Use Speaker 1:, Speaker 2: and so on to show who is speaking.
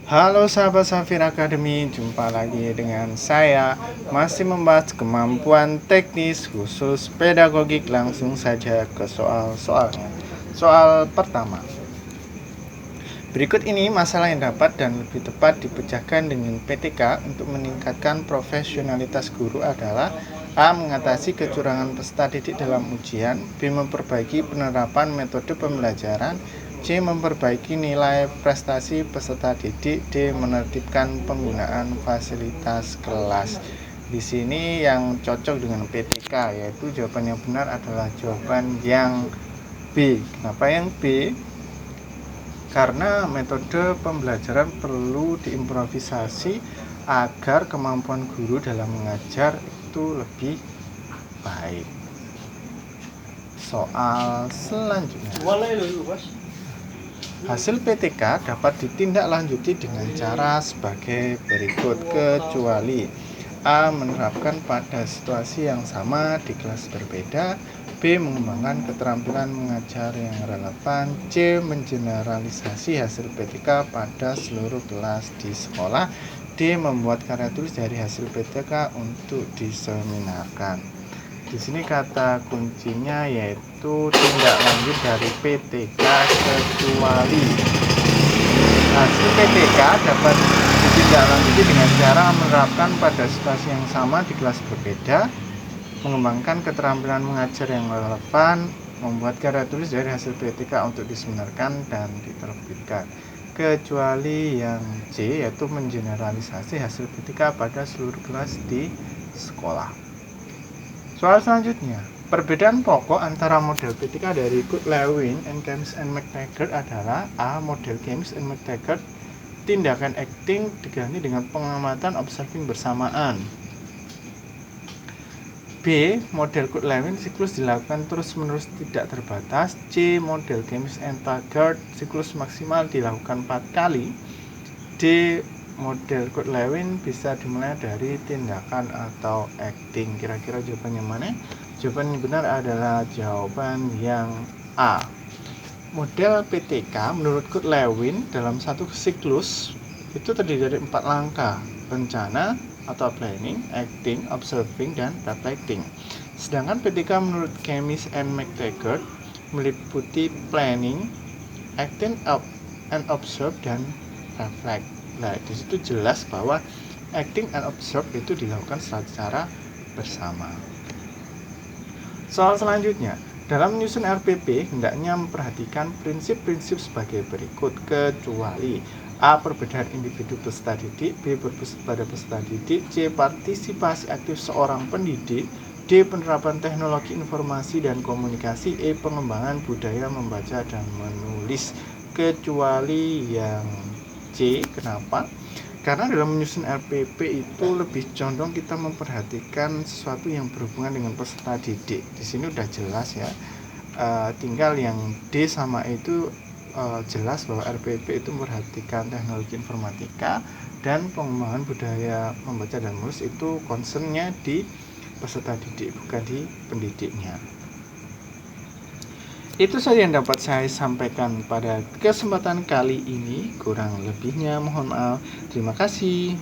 Speaker 1: Halo sahabat Safir Academy, jumpa lagi dengan saya. Masih membahas kemampuan teknis khusus pedagogik. Langsung saja ke soal-soalnya. Soal pertama, berikut ini masalah yang dapat dan lebih tepat dipecahkan dengan PTK untuk meningkatkan profesionalitas guru adalah: A. Mengatasi kecurangan peserta didik dalam ujian. B. Memperbaiki penerapan metode pembelajaran. C. Memperbaiki nilai prestasi peserta didik. D. Menertibkan penggunaan fasilitas kelas. Di sini yang cocok dengan PTK, yaitu jawaban yang benar adalah jawaban yang B. Kenapa yang B? Karena metode pembelajaran perlu diimprovisasi agar kemampuan guru dalam mengajar itu lebih baik. Soal selanjutnya, hasil PTK dapat ditindaklanjuti dengan cara sebagai berikut, kecuali: A. Menerapkan pada situasi yang sama di kelas berbeda. B. Mengembangkan keterampilan mengajar yang relevan. C. Mengeneralisasi hasil PTK pada seluruh kelas di sekolah. D. Membuat karya tulis dari hasil PTK untuk diseminarkan. Di sini kata kuncinya yaitu tindak lanjut dari PTK, kecuali. Hasil PTK dapat ditindaklanjuti dengan cara menerapkan pada situasi yang sama di kelas berbeda, mengembangkan keterampilan mengajar yang relevan, membuat karya tulis dari hasil PTK untuk diseminarkan dan diterbitkan. Kecuali yang C, yaitu mengeneralisasi hasil PTK pada seluruh kelas di sekolah. Soal selanjutnya, perbedaan pokok antara model PTK dari Goodlewin and Games and McTaggart adalah: A. Model Games and McTaggart, tindakan acting diganti dengan pengamatan observing bersamaan. B. Model Goodlewin, siklus dilakukan terus-menerus tidak terbatas. C. Model Games and McTaggart, siklus maksimal dilakukan 4 kali. D. Model Goodlewin bisa dimulai dari tindakan atau acting. Kira-kira jawabannya mana? Jawaban yang benar adalah jawaban yang A. Model PTK menurut Goodlewin dalam satu siklus itu terdiri dari 4 langkah: rencana atau planning, acting, observing, dan reflecting. Sedangkan PTK menurut Games and McTaggart meliputi planning, acting, and observe, dan reflect. Nah, di situ jelas bahwa acting and observe itu dilakukan secara bersama. Soal selanjutnya, dalam menyusun RPP hendaknya memperhatikan prinsip-prinsip sebagai berikut, kecuali: A. Perbedaan individu peserta didik. B. Berpusat pada peserta didik. C. Partisipasi aktif seorang pendidik. D. Penerapan teknologi informasi dan komunikasi. E. Pengembangan budaya membaca dan menulis. Kecuali yang C. Kenapa? Karena dalam menyusun RPP itu lebih condong kita memperhatikan sesuatu yang berhubungan dengan peserta didik. Di sini udah jelas ya. Tinggal yang D sama itu jelas bahwa RPP itu memperhatikan teknologi informatika dan pengembangan budaya membaca dan menulis itu concernnya di peserta didik, bukan di pendidiknya. Itu saja yang dapat saya sampaikan pada kesempatan kali ini. Kurang lebihnya mohon maaf. Terima kasih.